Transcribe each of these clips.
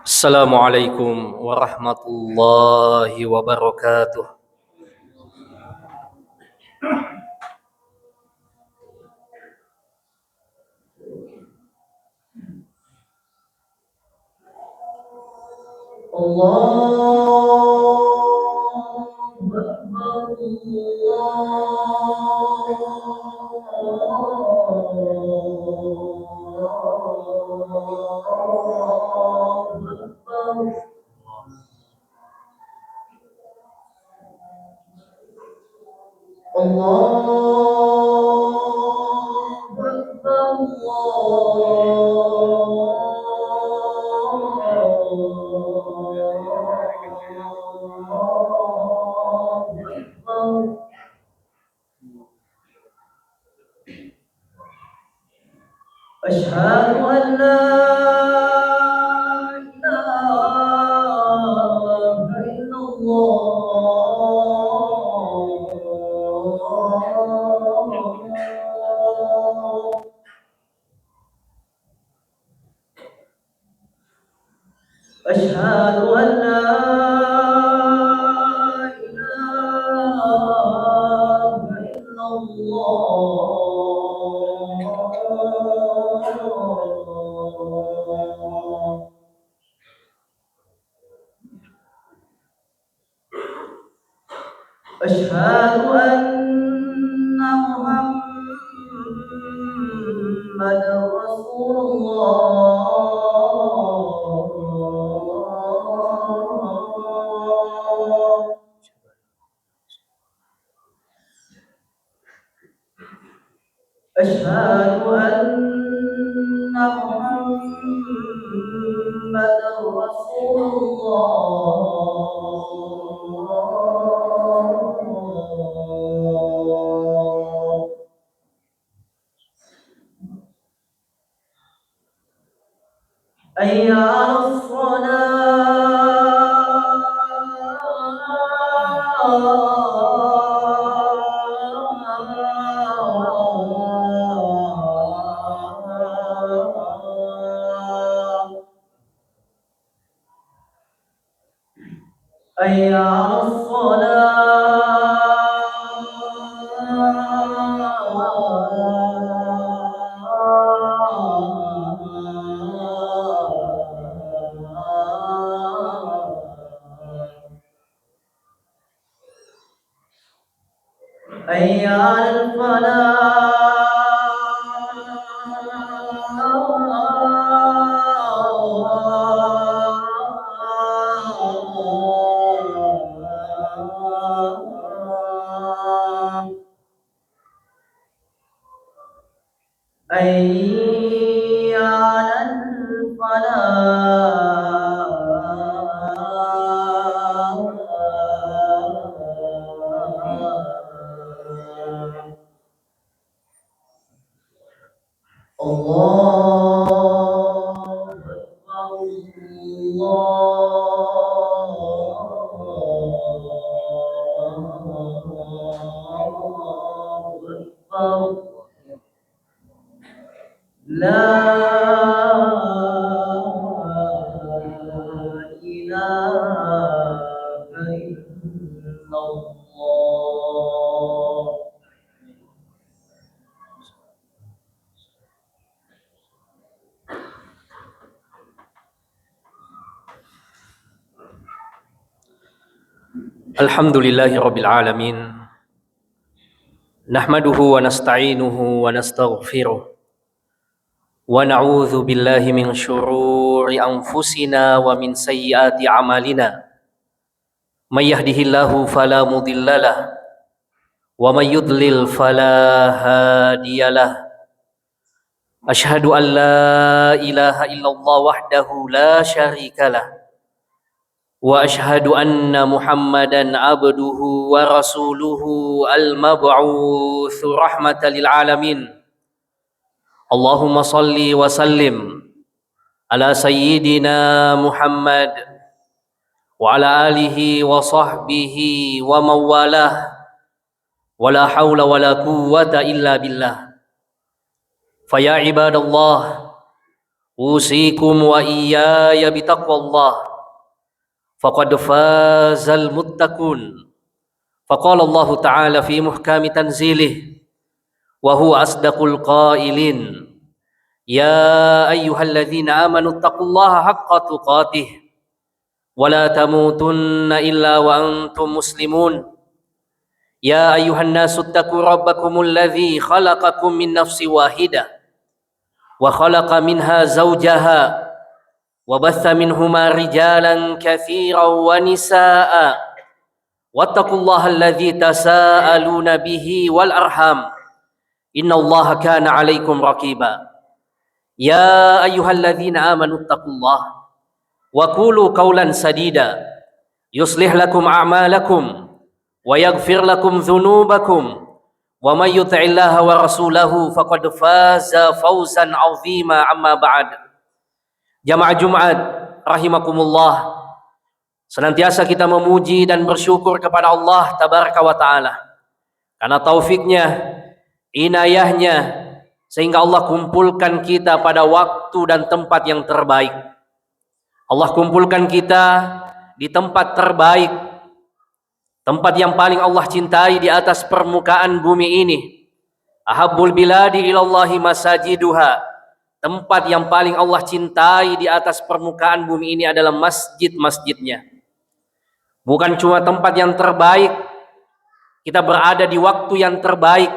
Assalamualaikum warahmatullahi wabarakatuh. أشهد أن لا إله إلا الله. أشهد أن لا إله إلا الله. أشهد أن محمدا رسول الله. أشهد أن محمدا رسول الله. حي على الصلاة. حي على الصلاة. حي على الفلاح. حي على الفلاح. الله أكبر. الله أكبر. لا إله إلا الله. Alhamdulillahi rabbil alamin. Nahmaduhu wa nasta'inuhu wa nastaghfiruh. Wa na'udzu billahi min syururi anfusina wa min sayyiati a'malina. May yahdihillahu fala mudhillalah wa may yudlil fala hadiyalah. Asyhadu an la ilaha illallah wahdahu la syarikalah. Wa ashhadu anna Muhammadan abduhu wa rasuluhu al-mab'utsu rahmatan lil alamin. Allahumma salli wa sallim ala sayyidina Muhammad wa ala alihi wa sahbihi wa mawalah. Wa la hawla wa la quwwata illa billah. Fa ya ibadallah, أوصيكم وإياي بتقوى الله فقد فاز المتقون. فقال الله تعالى في محكم تنزيله وهو أصدق القائلين: يا أيها الذين آمنوا اتقوا الله حق تقاته ولا تموتن إلا وأنتم مسلمون. يا أيها الناس اتقوا ربكم الذي خلقكم من نفس واحدة وخلق منها زوجها وبث منهما رجالا كثيرا ونساء واتقوا الله الذي تساءلون به والأرحام إن الله كان عليكم رقيبا. يا أيها الذين آمنوا اتقوا الله وقولوا قولا سديدا يصلح لكم أعمالكم ويغفر لكم ذنوبكم ومن يطع الله ورسوله فقد فاز فوزا عظيما. أما بعد. Jamaah Jumat rahimakumullah, senantiasa kita memuji dan bersyukur kepada Allah tabaraka wa taala karena taufiknya, inayahnya, sehingga Allah kumpulkan kita pada waktu dan tempat yang terbaik. Allah kumpulkan kita di tempat terbaik, tempat yang paling Allah cintai di atas permukaan bumi ini. Ahabbul biladi ilallahi masajiduha. Tempat yang paling Allah cintai di atas permukaan bumi ini adalah masjid-masjidnya. Bukan cuma tempat yang terbaik, kita berada di waktu yang terbaik.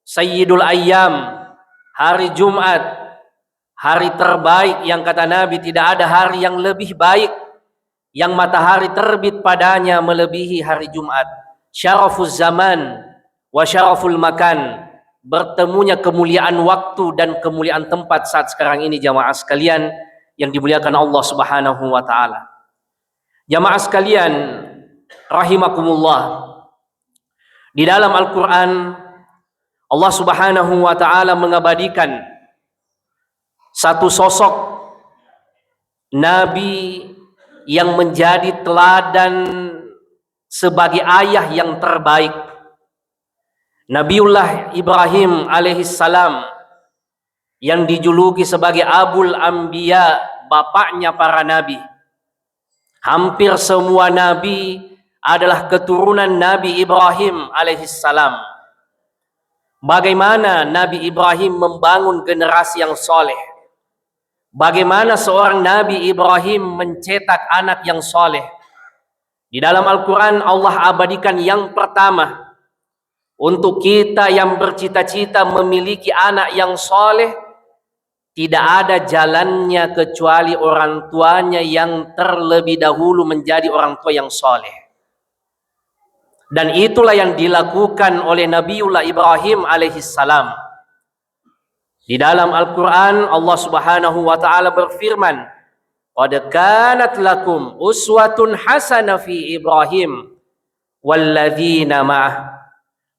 Sayyidul Ayyam, hari Jumat, hari terbaik yang kata Nabi tidak ada hari yang lebih baik, yang matahari terbit padanya melebihi hari Jumat. Syarafuz zaman wa syaraful makan, bertemunya kemuliaan waktu dan kemuliaan tempat saat sekarang ini jamaah sekalian yang dimuliakan Allah Subhanahu wa taala. Jamaah sekalian rahimakumullah, di dalam Al-Qur'an Allah Subhanahu wa taala mengabadikan satu sosok nabi yang menjadi teladan sebagai ayah yang terbaik. Nabiullah Ibrahim alaihissalam yang dijuluki sebagai Abul Anbiya, bapaknya para nabi. Hampir semua nabi adalah keturunan Nabi Ibrahim alaihissalam. Bagaimana Nabi Ibrahim membangun generasi yang soleh? Bagaimana seorang Nabi Ibrahim mencetak anak yang soleh? Di dalam Al-Quran Allah abadikan yang pertama, untuk kita yang bercita-cita memiliki anak yang soleh, tidak ada jalannya kecuali orang tuanya yang terlebih dahulu menjadi orang tua yang soleh. Dan itulah yang dilakukan oleh Nabiullah Ibrahim alaihissalam. Di dalam Al-Quran Allah Subhanahu wa ta'ala berfirman, qad kanat lakum uswatun hasanah fi Ibrahim walladzina ma'ah.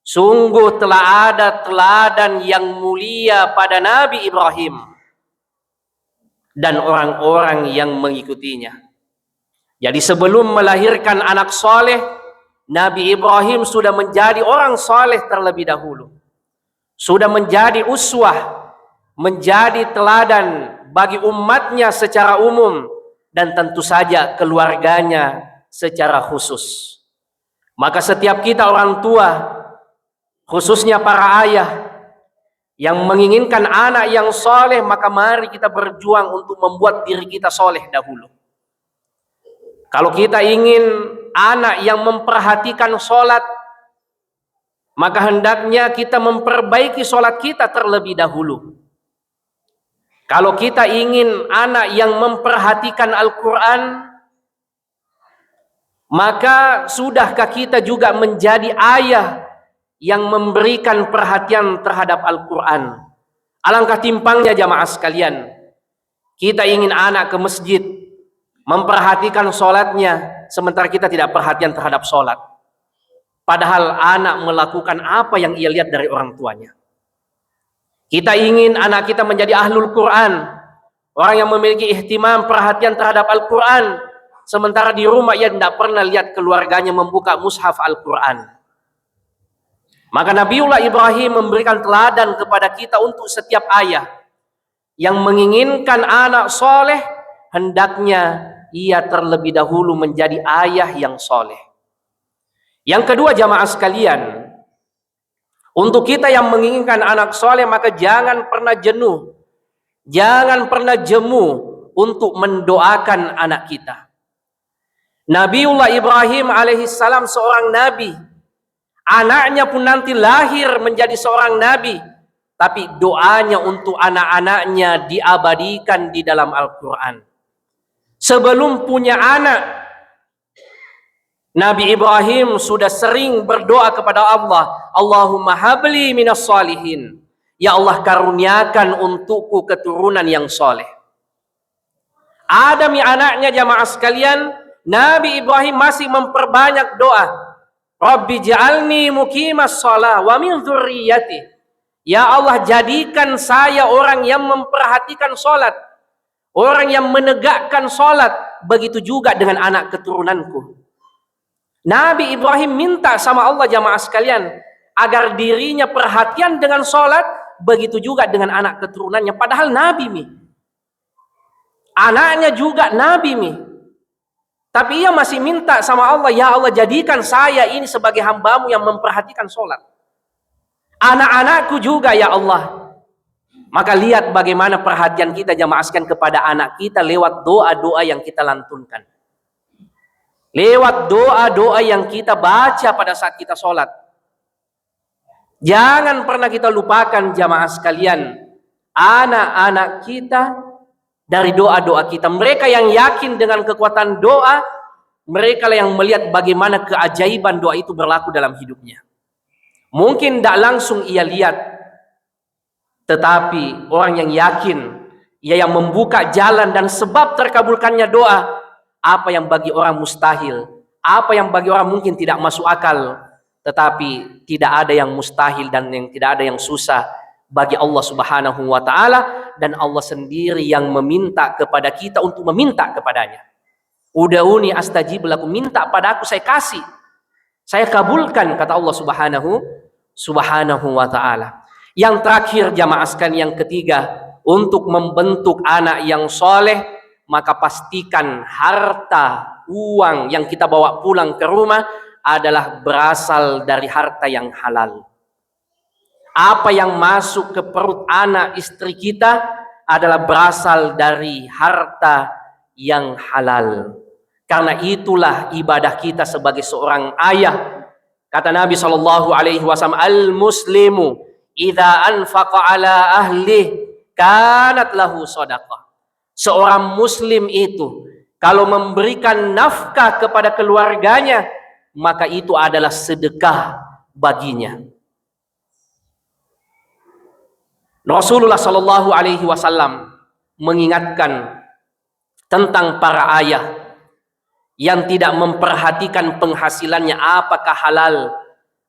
Sungguh telah ada teladan yang mulia pada Nabi Ibrahim dan orang-orang yang mengikutinya. Jadi sebelum melahirkan anak soleh, Nabi Ibrahim sudah menjadi orang soleh terlebih dahulu. Sudah menjadi uswah, menjadi teladan bagi umatnya secara umum dan tentu saja keluarganya secara khusus. Maka setiap kita orang tua, khususnya para ayah yang menginginkan anak yang soleh, maka mari kita berjuang untuk membuat diri kita soleh dahulu. Kalau kita ingin anak yang memperhatikan sholat, maka hendaknya kita memperbaiki sholat kita terlebih dahulu. Kalau kita ingin anak yang memperhatikan Al-Quran, maka sudahkah kita juga menjadi ayah yang memberikan perhatian terhadap Al-Quran? Alangkah timpangnya jamaah sekalian, kita ingin anak ke masjid, memperhatikan sholatnya, sementara kita tidak perhatian terhadap sholat. Padahal anak melakukan apa yang ia lihat dari orang tuanya. Kita ingin anak kita menjadi ahlul Quran, orang yang memiliki ihtimam, perhatian terhadap Al-Quran, sementara di rumah ia tidak pernah lihat keluarganya membuka mushaf Al-Quran. Maka Nabiullah Ibrahim memberikan teladan kepada kita untuk setiap ayah. yang menginginkan anak soleh, hendaknya ia terlebih dahulu menjadi ayah yang soleh. Yang kedua jamaah sekalian, untuk kita yang menginginkan anak soleh, maka jangan pernah jenuh, jangan pernah jemu untuk mendoakan anak kita. Nabiullah Ibrahim alaihissalam seorang nabi, anaknya pun nanti lahir menjadi seorang nabi, tapi doanya untuk anak-anaknya diabadikan di dalam Al-Quran. Sebelum punya anak, Nabi Ibrahim sudah sering berdoa kepada Allah, Allahumma habli minas salihin, ya Allah karuniakan untukku keturunan yang soleh. Adam yang anaknya jamaah sekalian, Nabi Ibrahim masih memperbanyak doa, Rabbi ja'alni muqimas shalah wa min dzurriyyati, ya Allah jadikan saya orang yang memperhatikan sholat, orang yang menegakkan sholat, begitu juga dengan anak keturunanku. Nabi Ibrahim minta sama Allah jamaah sekalian agar dirinya perhatian dengan sholat, begitu juga dengan anak keturunannya. Padahal Nabi mi, anaknya juga Nabi mi, tapi ia masih minta sama Allah, ya Allah jadikan saya ini sebagai hambamu yang memperhatikan sholat, anak-anakku juga ya Allah. Maka lihat bagaimana perhatian kita jamaah sekalian kepada anak kita lewat doa-doa yang kita lantunkan, lewat doa-doa yang kita baca pada saat kita sholat. Jangan pernah kita lupakan jamaah sekalian anak-anak kita dari doa-doa kita. Mereka yang yakin dengan kekuatan doa, mereka yang melihat bagaimana keajaiban doa itu berlaku dalam hidupnya. Mungkin tidak langsung ia lihat, tetapi orang yang yakin, ia yang membuka jalan dan sebab terkabulkannya doa. Apa yang bagi orang mustahil, apa yang bagi orang mungkin tidak masuk akal, tetapi tidak ada yang mustahil dan yang tidak ada yang susah bagi Allah Subhanahu wa taala, dan Allah sendiri yang meminta kepada kita untuk meminta kepadanya. Ud'uni astajib lakum, minta pada aku saya kasih, saya kabulkan, kata Allah Subhanahu wa taala. Yang terakhir jamaah sekalian, yang ketiga, untuk membentuk anak yang soleh, maka pastikan harta, uang yang kita bawa pulang ke rumah adalah berasal dari harta yang halal. Apa yang masuk ke perut anak istri kita adalah berasal dari harta yang halal. Karena itulah ibadah kita sebagai seorang ayah. Kata Nabi SAW, al-muslimu idza anfaqa ala ahli kanat lahu shadaqah. Seorang muslim itu kalau memberikan nafkah kepada keluarganya, maka itu adalah sedekah baginya. Rasulullah SAW mengingatkan tentang para ayah yang tidak memperhatikan penghasilannya apakah halal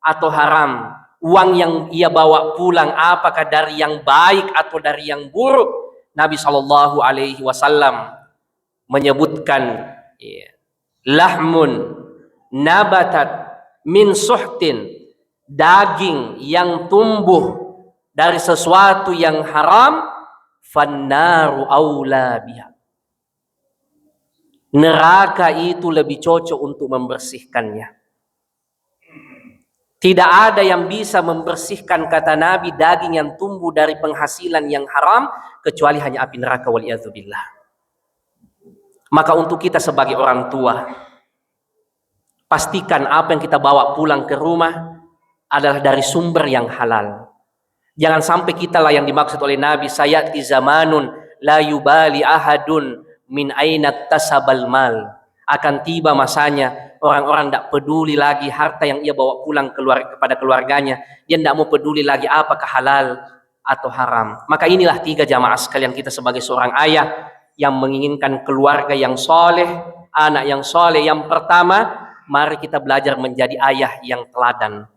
atau haram, uang yang ia bawa pulang apakah dari yang baik atau dari yang buruk. Nabi SAW menyebutkan, lahmun nabatat min suhtin, daging yang tumbuh dari sesuatu yang haram, fannaru aula biha, neraka itu lebih cocok untuk membersihkannya. Tidak ada yang bisa membersihkan, kata Nabi, daging yang tumbuh dari penghasilan yang haram kecuali hanya api neraka, waliyadzubillah. Maka untuk kita sebagai orang tua, pastikan apa yang kita bawa pulang ke rumah adalah dari sumber yang halal. Jangan sampai kita lah yang dimaksud oleh Nabi, sayati zamanun la yubali ahadun min aina tasabal mal. Akan tiba masanya orang-orang tidak peduli lagi harta yang ia bawa pulang kepada keluarganya. Dia tidak mau peduli lagi apakah halal atau haram. Maka inilah tiga jamaah sekalian kita sebagai seorang ayah yang menginginkan keluarga yang soleh, anak yang soleh. Yang pertama, mari kita belajar menjadi ayah yang teladan.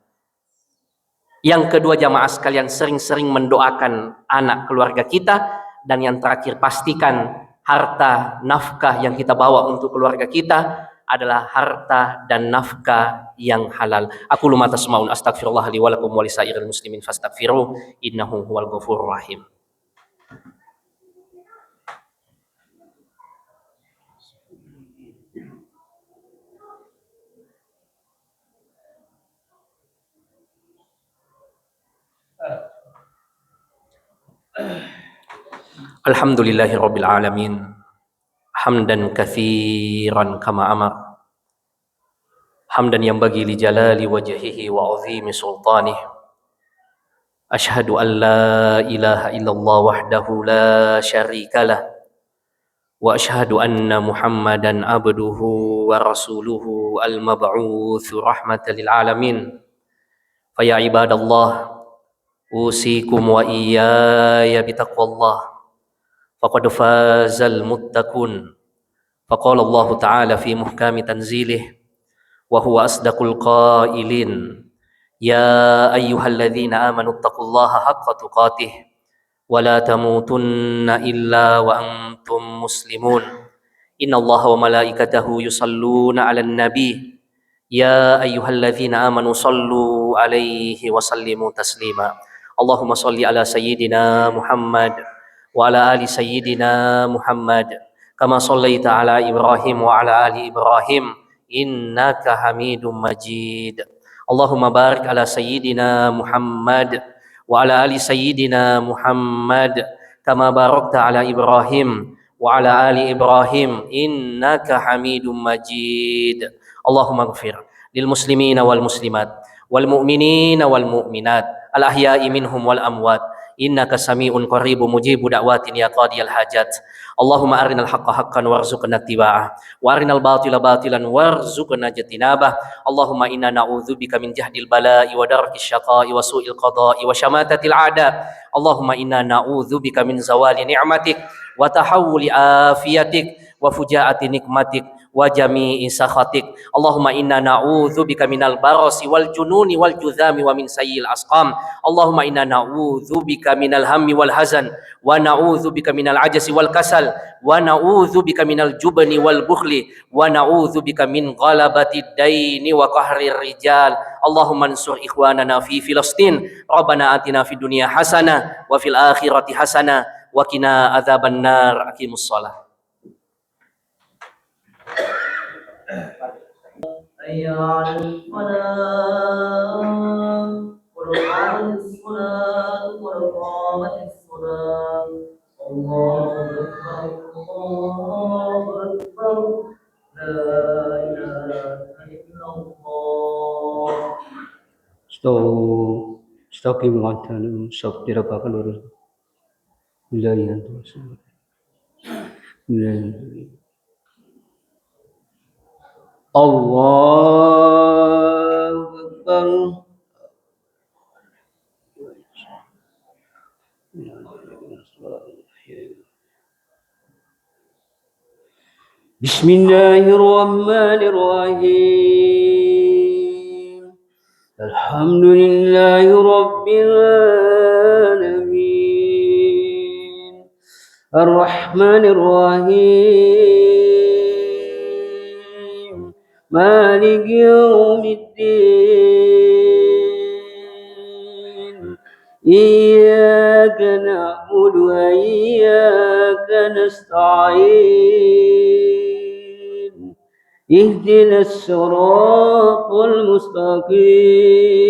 Yang kedua jamaah sekalian, sering-sering mendoakan anak keluarga kita. Dan yang terakhir, pastikan harta nafkah yang kita bawa untuk keluarga kita adalah harta dan nafkah yang halal. Aku lumma tasma'un, astaghfirullah li wa lakum wa lisairil muslimin fastaghfiruh innahu huwal ghafurur rahim. الحمد لله رب العالمين حمدا كثيرا كما أمر حمدا ينبغي لجلال وجهه وعظيم سلطانه أشهد أن لا إله إلا الله وحده لا شريك له وأشهد أن محمدا عبده ورسوله المبعوث رحمة للعالمين فيا عباد الله أوصيكم وإياي بتقوى الله فقد فاز المتقون فقال الله تعالى في محكم تنزيله وهو أصدق القائلين يا أيها الذين آمنوا اتقوا الله حق تقاته ولا تموتن إلا وأنتم مسلمون إن الله وملائكته يصلون على النبي يا أيها الذين آمنوا صلوا عليه وسلموا تسليما اللهم صل على سيدنا محمد وعلى آل سيدنا محمد كما صليت على إبراهيم وعلى آل إبراهيم إنك حميد مجيد اللهم بارك على سيدنا محمد وعلى آل سيدنا محمد كما باركت على إبراهيم وعلى آل إبراهيم إنك حميد مجيد اللهم اغفر للمسلمين والمسلمات والمؤمنين والمؤمنات الأحياء منهم والأموات إنك سميع قريب مجيب دعوات يا قاضي الحاجات اللهم أرنا الحق حقا وارزقنا اتباعه وأرنا الباطل باطلا وارزقنا اجتنابه اللهم إنا نعوذ بك من جهد البلاء ودرك الشقاء وسوء القضاء وشماتة الأعداء اللهم إنا نعوذ بك من زوال نعمتك وتحول عافيتك وفجاءة نقمتك وجميع سخطك اللهم إنا نعوذ بك من البرص والجنون والجذام ومن سيء الأسقام اللهم إنا نعوذ بك من الهم والحزن ونعوذ بك من العجز والكسل ونعوذ بك من الجبن والبخل ونعوذ بك من غلبة الدين وقهر الرجال اللهم انصر إخواننا في فلسطين ربنا آتنا في الدنيا حسنة وفي الآخرة حسنة وقنا عذاب النار أقيموا الصلاة حي على الفلاح قد قامت الصلاة قد قامت الصلاة الله أكبر الله أكبر لا إله إلا الله Stop wantan stop tira bakal urus wilayah Allahu Akbar Bismillahirrahmanirrahim Alhamdulillahi Rabbil Alamin Ar-Rahmanir-Rahim Malik Yawmiddin Iyyaka na'budu wa iyyaka nasta'in Ihdinas siratal mustaqim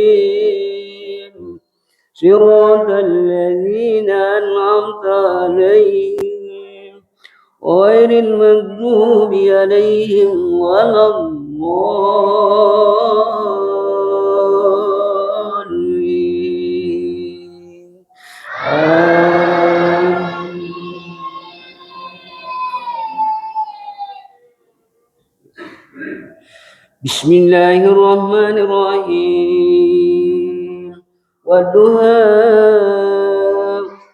صراط الذين أنعمت عليهم غير المغضوب عليهم ولا الضالين آمين بسم الله الرحمن الرحيم والضحى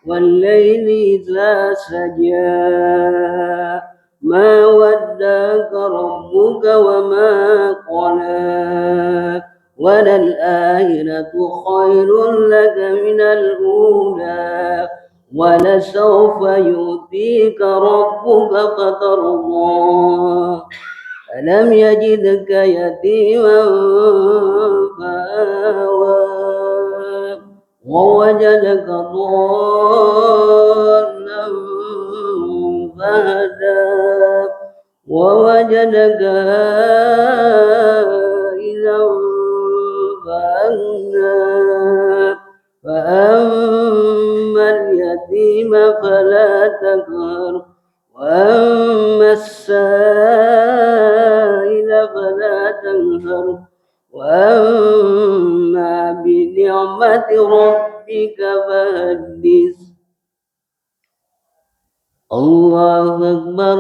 والليل إذا سجى ما ودعك ربك وما قلى وللآخرة خير لك من الأولى ولسوف يؤتيك ربك فترضى ألم يجدك يتيما فآوى ووجدك ضالا فهدى ووجدك عائلا فأغنى فأما اليتيم فلا تقهر وأما السائل فلا تنهر وأما بنعمة ربك فحدث الله أكبر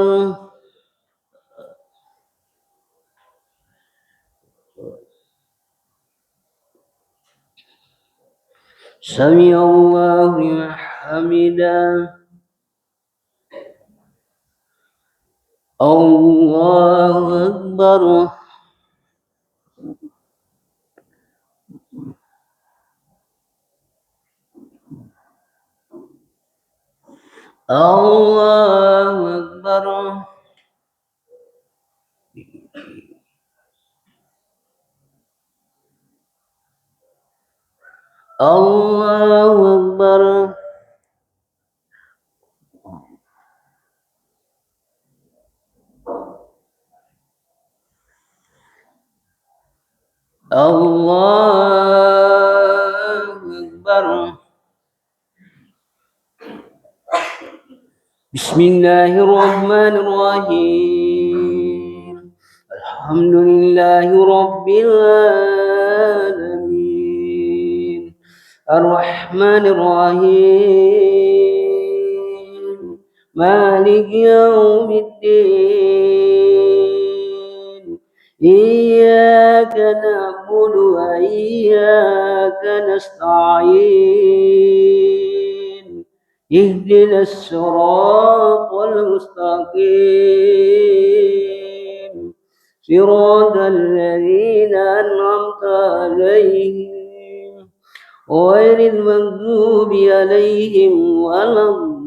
سمع الله لمن حمده الله أكبر الله أكبر الله أكبر الله أكبر بسم الله الرحمن الرحيم الحمد لله رب العالمين الرحمن الرحيم مالك يوم الدين إياك نعبد وإياك نستعين اهدنا الصراط المستقيم صراط الذين أنعمت عليهم غير المغضوب عليهم ولا الضالين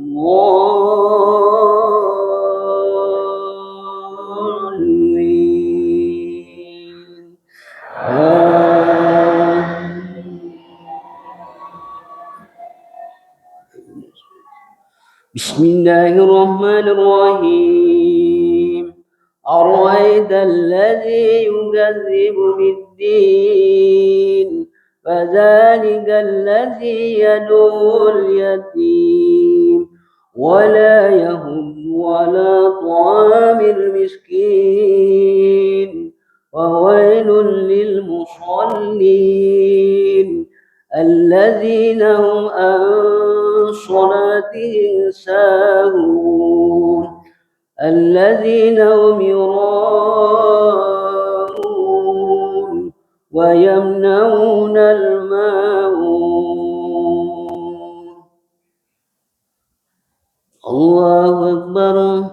بسم الله الرحمن الرحيم أرأيت الذي يكذب بالدين فذلك الذي يدعو اليتيم ولا يهد على طعام المسكين وويل للمصلين الذين هم عن صلاتهم ساهون الذين هم يراءون ويمنعون الماعون الله أكبر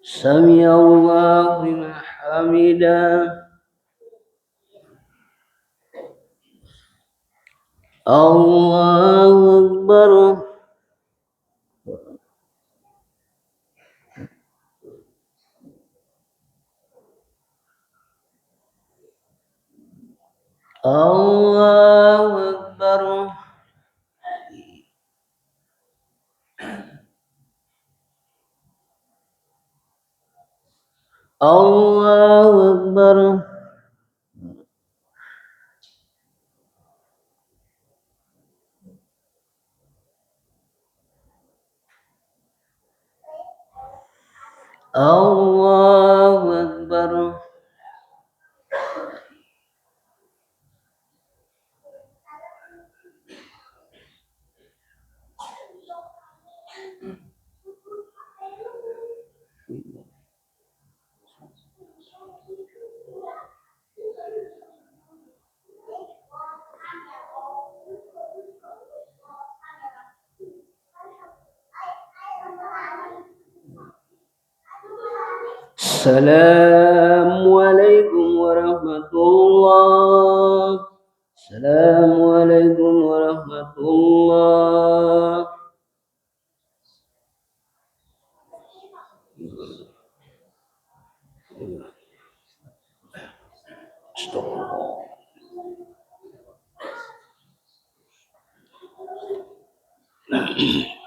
سمع الله لمن حمده الله أكبر الله أكبر الله أكبر الله أكبر السلام عليكم ورحمة الله السلام عليكم ورحمة الله استغفر الله